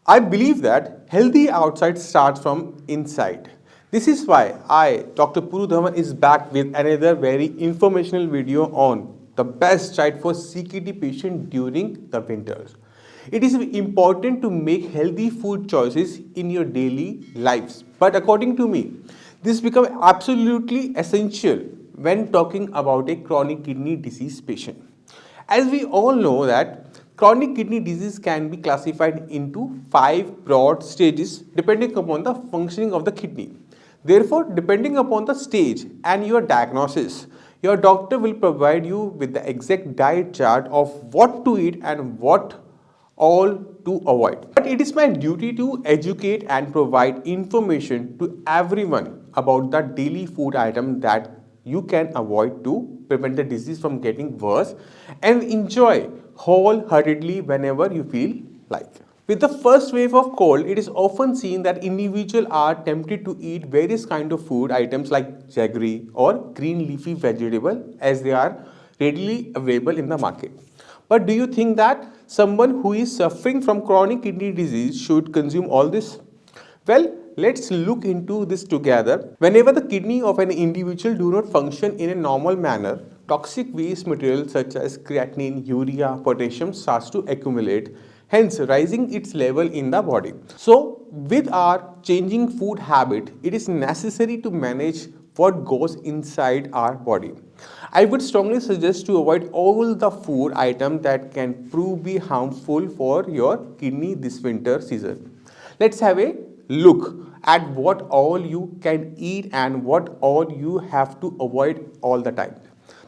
I believe that healthy outside starts from inside. This is why I, Dr. Puru Dhawan, is back with another very informational video on the best diet for CKD patient during the winters. It is important to make healthy food choices in your daily lives. But according to me, this becomes absolutely essential when talking about a chronic kidney disease patient. As we all know that chronic kidney disease can be classified into 5 broad stages depending upon the functioning of the kidney. Therefore, depending upon the stage and your diagnosis, your doctor will provide you with the exact diet chart of what to eat and what all to avoid. But it is my duty to educate and provide information to everyone about the daily food item that you can avoid to prevent the disease from getting worse and enjoy wholeheartedly whenever you feel like. With the first wave of cold, it is often seen that individuals are tempted to eat various kind of food items like jaggery or green leafy vegetable as they are readily available in the market. But do you think that someone who is suffering from chronic kidney disease should consume all this? Well, let's look into this together. Whenever the kidney of an individual do not function in a normal manner, toxic waste material such as creatinine, urea, potassium starts to accumulate, hence rising its level in the body. So, with our changing food habit, it is necessary to manage what goes inside our body. I would strongly suggest to avoid all the food items that can prove be harmful for your kidney this winter season. Let's have a look at what all you can eat and what all you have to avoid all the time.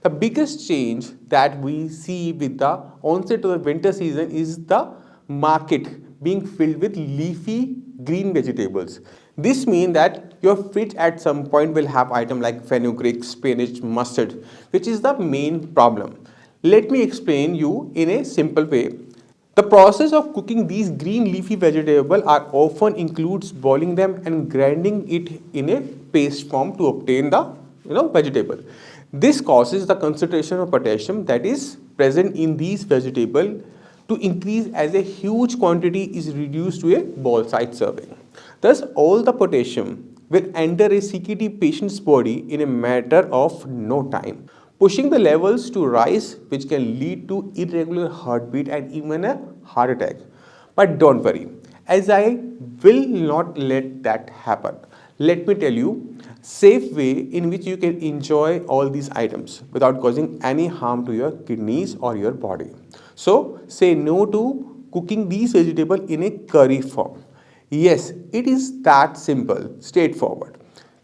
The biggest change that we see with the onset of the winter season is the market being filled with leafy green vegetables. This means that your fridge at some point will have items like fenugreek, spinach, mustard, which is the main problem. Let me explain you in a simple way. The process of cooking these green leafy vegetables are often includes boiling them and grinding it in a paste form to obtain the vegetable. This causes the concentration of potassium that is present in these vegetables to increase as a huge quantity is reduced to a ball size serving. Thus, all the potassium will enter a CKD patient's body in a matter of no time, pushing the levels to rise, which can lead to irregular heartbeat and even a heart attack. But don't worry, as I will not let that happen. Let me tell you safe way in which you can enjoy all these items without causing any harm to your kidneys or your body. So say no to cooking these vegetables in a curry form. Yes, it is that simple, straightforward.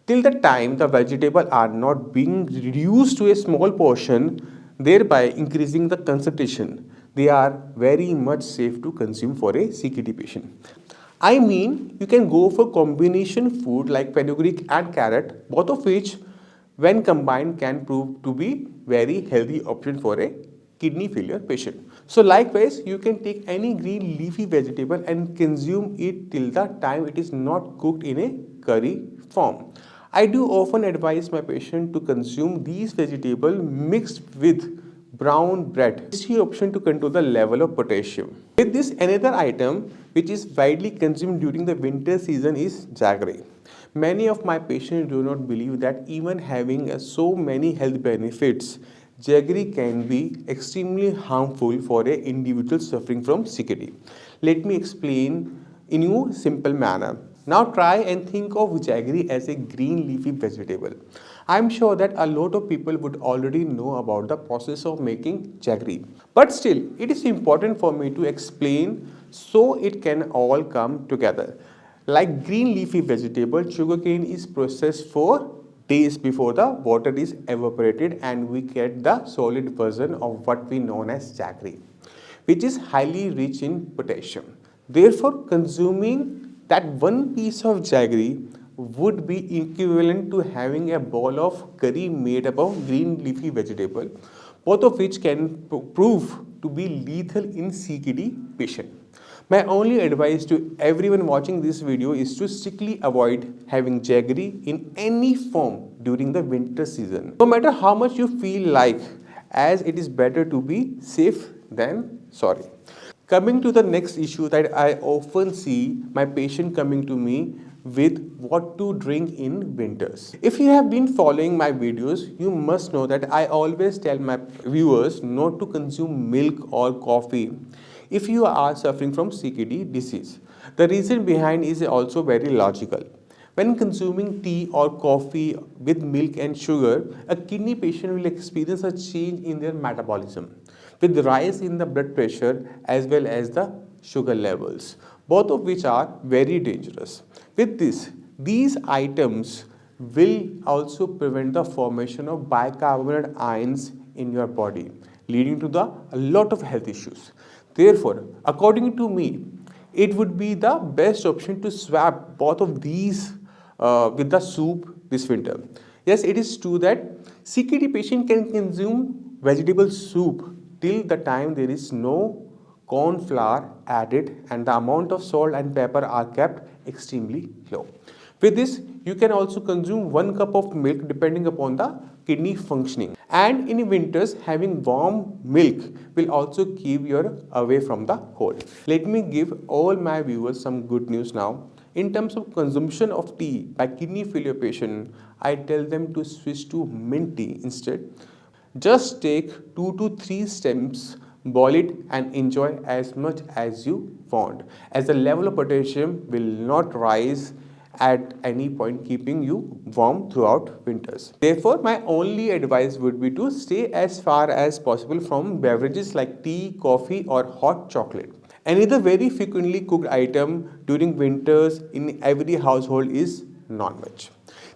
Till the time the vegetables are not being reduced to a small portion, thereby increasing the concentration, they are very much safe to consume for a CKD patient. I mean, you can go for combination food like fenugreek and carrot, both of which, when combined, can prove to be very healthy option for a kidney failure patient. So likewise, you can take any green leafy vegetable and consume it till the time it is not cooked in a curry form. I do often advise my patient to consume these vegetables mixed with brown bread. Tasty option to control the level of potassium. With this, another item which is widely consumed during the winter season is jaggery. Many of my patients do not believe that even having so many health benefits, jaggery can be extremely harmful for an individual suffering from CKD. Let me explain in a simple manner. Now try and think of jaggery as a green leafy vegetable. I am sure that a lot of people would already know about the process of making jaggery. But still, it is important for me to explain so it can all come together. Like green leafy vegetable, sugarcane is processed for days before the water is evaporated and we get the solid version of what we know as jaggery, which is highly rich in potassium. Therefore, consuming that one piece of jaggery would be equivalent to having a bowl of curry made up of green leafy vegetable, both of which can prove to be lethal in CKD patient. My only advice to everyone watching this video is to strictly avoid having jaggery in any form during the winter season. No matter how much you feel like, as it is better to be safe than sorry. Coming to the next issue that I often see my patient coming to me with what to drink in winters. If you have been following my videos, you must know that I always tell my viewers not to consume milk or coffee if you are suffering from CKD disease. The reason behind is also very logical. When consuming tea or coffee with milk and sugar, a kidney patient will experience a change in their metabolism with rise in the blood pressure as well as the sugar levels, both of which are very dangerous. With this, these items will also prevent the formation of bicarbonate ions in your body, leading to a lot of health issues. Therefore, according to me, it would be the best option to swap both of these with the soup this winter. Yes, it is true that CKD patient can consume vegetable soup till the time there is no corn flour added and the amount of salt and pepper are kept extremely low. With this, you can also consume 1 cup of milk depending upon the kidney functioning. And in winters, having warm milk will also keep you away from the cold. Let me give all my viewers some good news now. In terms of consumption of tea by kidney failure patient, I tell them to switch to mint tea instead. Just take 2 to 3 stems, boil it and enjoy as much as you want, as the level of potassium will not rise at any point, keeping you warm throughout winters. Therefore, my only advice would be to stay as far as possible from beverages like tea, coffee or hot chocolate. Another very frequently cooked item during winters in every household is non-veg.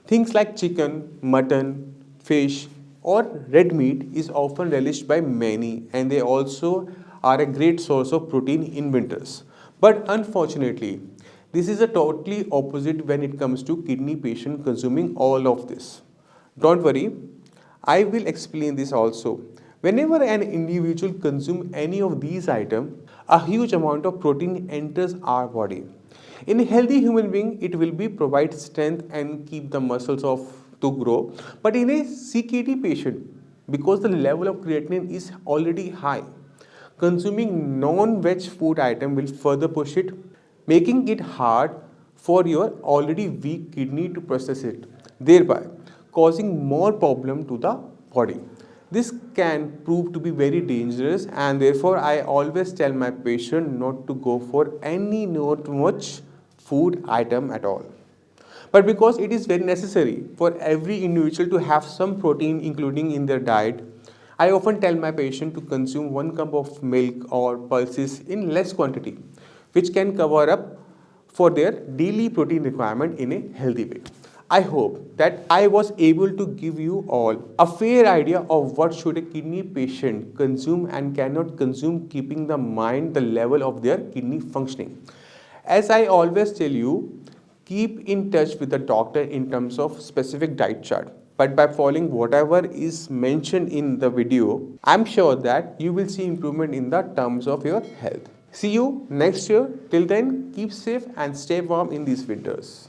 Things like chicken, mutton, fish or red meat is often relished by many and they also are a great source of protein in winters. But unfortunately, this is a totally opposite when it comes to kidney patient consuming all of this. Don't worry, I will explain this also. Whenever an individual consumes any of these items, a huge amount of protein enters our body. In a healthy human being, it will be provide strength and keep the muscles of to grow. But in a CKD patient, because the level of creatinine is already high, consuming non-veg food item will further push it, making it hard for your already weak kidney to process it, thereby causing more problem to the body. This can prove to be very dangerous and therefore I always tell my patient not to go for any not much food item at all. But because it is very necessary for every individual to have some protein including in their diet, I often tell my patient to consume 1 cup of milk or pulses in less quantity, which can cover up for their daily protein requirement in a healthy way. I hope that I was able to give you all a fair idea of what should a kidney patient consume and cannot consume, keeping the mind the level of their kidney functioning. As I always tell you, keep in touch with the doctor in terms of specific diet chart. But by following whatever is mentioned in the video, I'm sure that you will see improvement in the terms of your health. See you next year. Till then, keep safe and stay warm in these winters.